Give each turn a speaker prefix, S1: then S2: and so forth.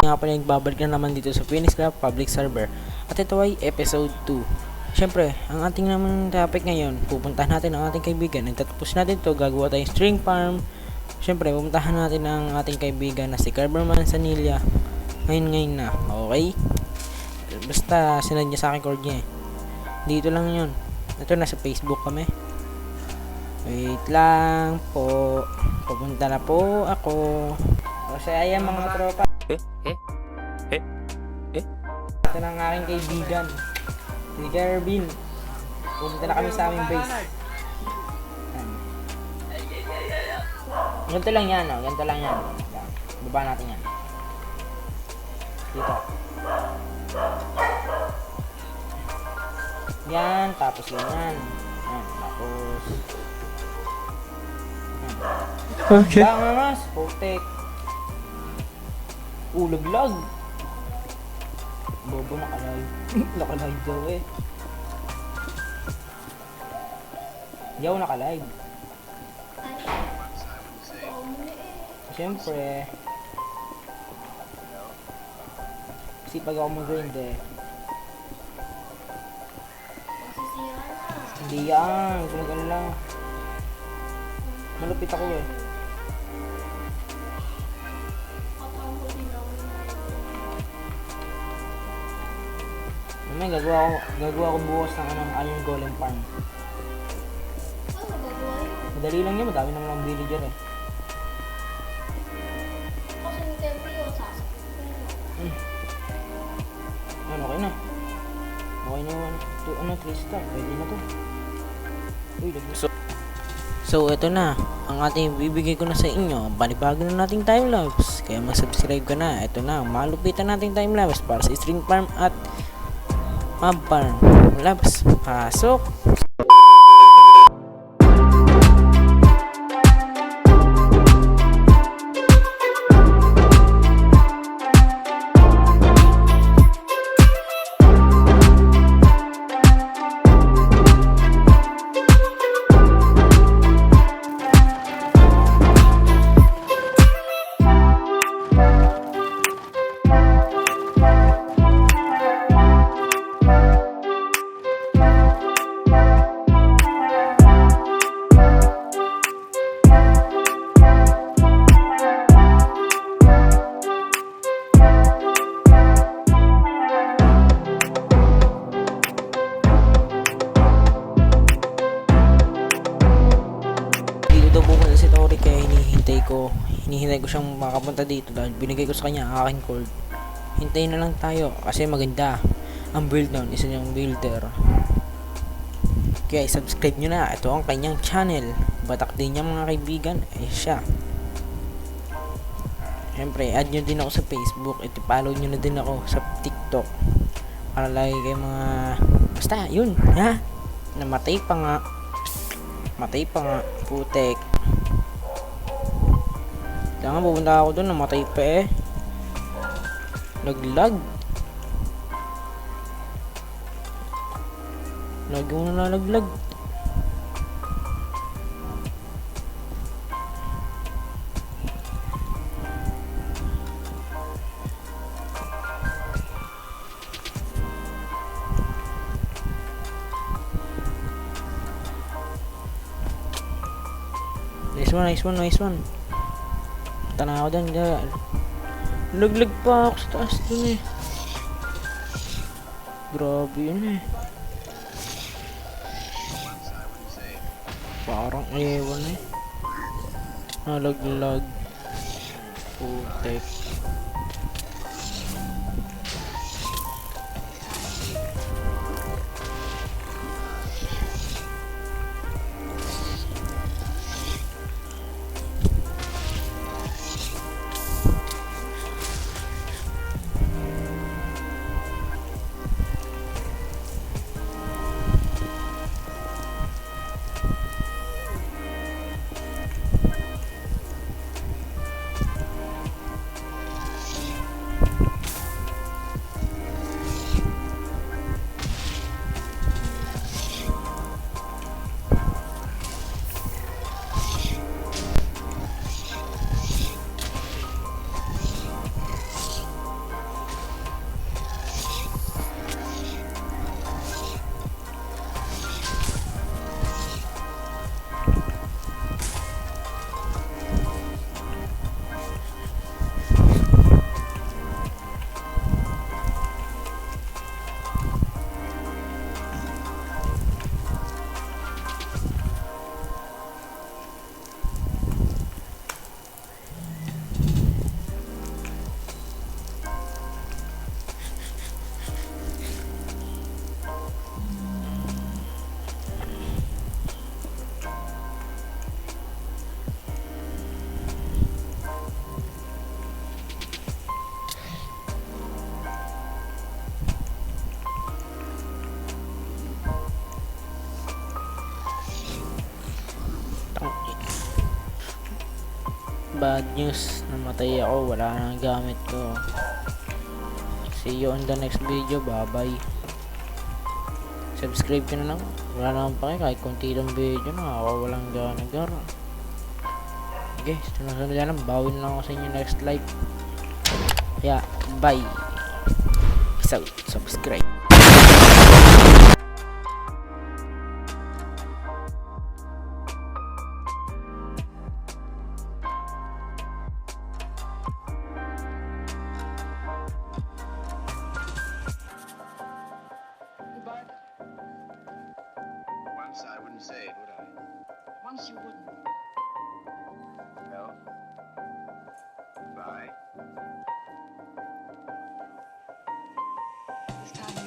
S1: nga pala nagbabalik na naman dito sa Phoenix Craft Public Server. At ito ay episode 2. Siyempre, ang ating naman topic ngayon, pupuntahan natin ang ating kaibigan. Nagtatapos natin to, gagawa tayong string farm. Siyempre, pupuntahan natin ang ating kaibigan na si Carberman Sanilla. Ngayon na, okay? Basta sinad niya sa akin cord niya eh. Dito lang yun. Ito, nasa Facebook kami. Wait lang po. Pupunta na po ako. Kasi ayan mga tropa. Ito na ang aking kaibigan. Si Garbin. Pupunta na kami sa aming base. Ganito lang yan, oh. Ganito lang yan. Baba natin yan. Dito. Yan, tapos ganyan. Yan, tapos
S2: Okay.
S1: Bangas, putek. Ulaglag. Bobo nakalive. Nakalive daw eh. Hindi ako nakalive. Siyempre. Kasi pag ako mag-grind eh. Hindi yan. Gumagal lang. Malupit ako eh. May gagawa ko bukas ng iron golem farm. Madali lang yun, madami naman ang villager eh. Ano, okay na. Okay na, 3 star. Pwede na to. Uy, So, ito na. Ang ating bibigay ko na sa inyo. Panibago na nating timelapse. Kaya mag-subscribe ka na. Ito na. Malupitan nating timelapse para sa string farm at mob farm. Labs, pasok! Kaya hinihintay ko siyang makapunta dito dahil binigay ko sa kanya ang aking cord. Hintayin na lang tayo kasi maganda ang build nun, isa niyang builder. Kaya subscribe nyo na, ito ang kanyang channel. Batak din niya mga kaibigan, ay siya. Siyempre, add nyo din ako sa Facebook, follow nyo na din ako sa TikTok para lagi kayo mga basta yun ha, namatay pa nga putek. Kaya nga pupunta ako doon, namatay pa eh. Naglag. Lagi mo nalalaglag. Nice one. Tanaw din dyan. Laglag pa ako sa taas dun eh. Grabe yun eh. Parang ewan eh. Nalaglag. Putek. bad news. Namatay ako. Wala nang gamit ko. See you on the next video. Bye bye. Subscribe ka na lang. Wala naman pa kayo. Kahit konti lang video. Nakakawalang gana-gara. Okay. Sunod-sunod lang. Bawin lang ako sa inyo next live. Kaya, bye. Peace out. Subscribe.
S2: Once I wouldn't say it, would I?
S3: Once you wouldn't.
S2: No. Bye.
S3: This time